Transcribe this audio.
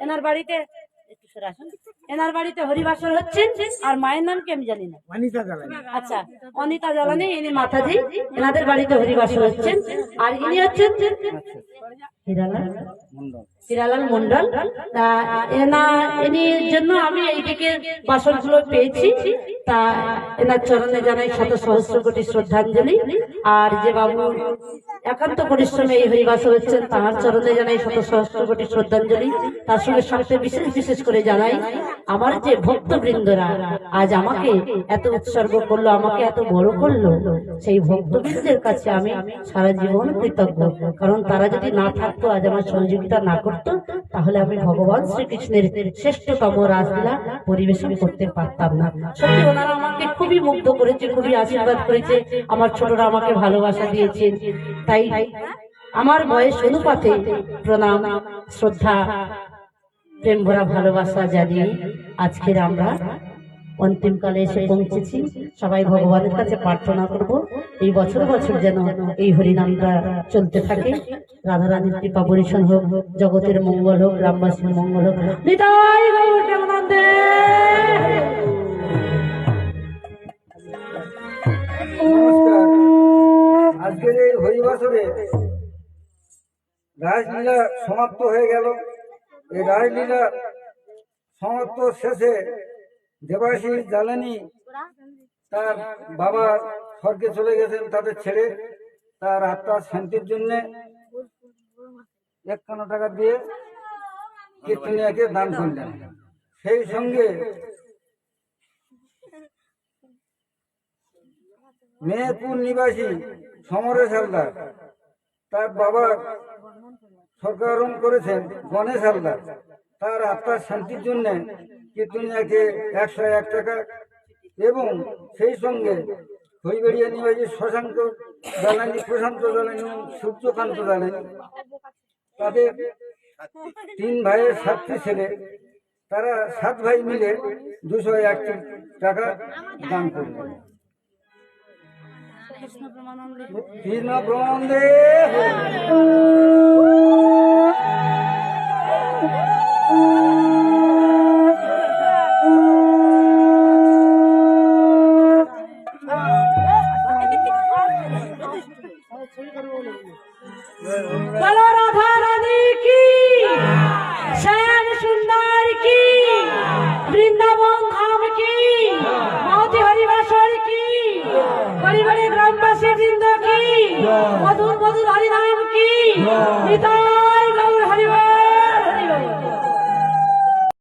এনার বাড়িতে একটু সরে আসুন। এনার বাড়িতে হরিবাসর হচ্ছেন। আর মায়ের নাম কি আমি জানি না। আচ্ছা, অনিতা জ্বালানি, ইনি মাতাজি। এনাদের বাড়িতে হরিবাসর হচ্ছেন। আর ইনি হচ্ছেন হিরালাল মন্ডল। এর জন্য আমি এইদিকে বাসনগুলো পেয়েছি। তা এনার চরণে জানাই শত সহস্র কোটি শ্রদ্ধাঞ্জলি। আর যে বাবু একান্ত পরিশ্রমে এই হরিবাসর হচ্ছেন, তাহার চরণে জানাই শত সহস্র কোটি শ্রদ্ধাঞ্জলি। তার সঙ্গে সবচেয়ে বিশেষ করে জানাই আমার যে ভক্তবৃন্দরা আজ আমাকে এত উৎসর্গ করলো, আমাকে এত বড় করলো, সেই ভক্তবৃন্দের কাছে আমি সারা জীবন কৃতজ্ঞ। কারণ তারা যদি না থাকতো, আজ আমার সহযোগিতা না করতো, তাহলে আমি ভগবান শ্রীকৃষ্ণের শ্রেষ্ঠতম রাসলীলা পরিবেশন করতে পারতাম না। সত্যি ওনারা আমাকে খুবই মুগ্ধ করেছে, খুবই আশীর্বাদ করেছে। আমার ছোটরা আমাকে ভালোবাসা দিয়েছেন। তাই আমার বয়স অনুপাতে প্রণাম, শ্রদ্ধা, প্রেম ভরা ভালোবাসা জানিয়ে আজকের আমরা অন্তিমকালে এসে পৌঁছেছি। সবাই ভগবানের কাছে প্রার্থনা করব এই বছর বছর যেন এই হরিনামটা চলতে থাকে। রাধারানীর কৃপা বরিশন হোক, জগতের মঙ্গল হোক, গ্রামবাসীর মঙ্গল হোক। নিতাই গৌর প্রেমানন্দে। আজকের এই হরিবাসরে রাসলীলা সমাপ্ত হয়ে গেল। এই রাসলীলা সমাপ্ত শেষে দেবাশিস জ্বালানি তার বাবা স্বর্গে চলে গেছেন, তাদের ছেড়ে। তার আত্মার শান্তির জন্য 51 টাকা দিয়ে কীর্তনিয়াকে দান করলেন। সেই সঙ্গে মেহেরপুর নিবাসী সমরেশ হালদার, তার বাবা স্বর্গারোহণ করেছেন গণেশ হালদার, তার আত্মার শান্তির জন্য কীর্তনিয়াকে 101 টাকা, এবং সেই সঙ্গে হইবেড়িয়া নিবাসী শশাঙ্ক জ্বালানি, প্রশান্ত জ্বালানি এবং সূর্যকান্ত জ্বালানি, তাদের 3 ভাইয়ের 7টি ছেলে, তারা 7 ভাই মিলে 201 টাকা দান করলেন। কৃষ্ণ ব্রহ্মানন্দে। বলো রাধা রানী কি, শ্যাম সুন্দর কি, বৃন্দাবন ধাম কি, মাওতি হরিবাসর কি, পরিবারের গ্রামবাসী বৃন্দ কি, মধুর মধুর হরিনাম কি।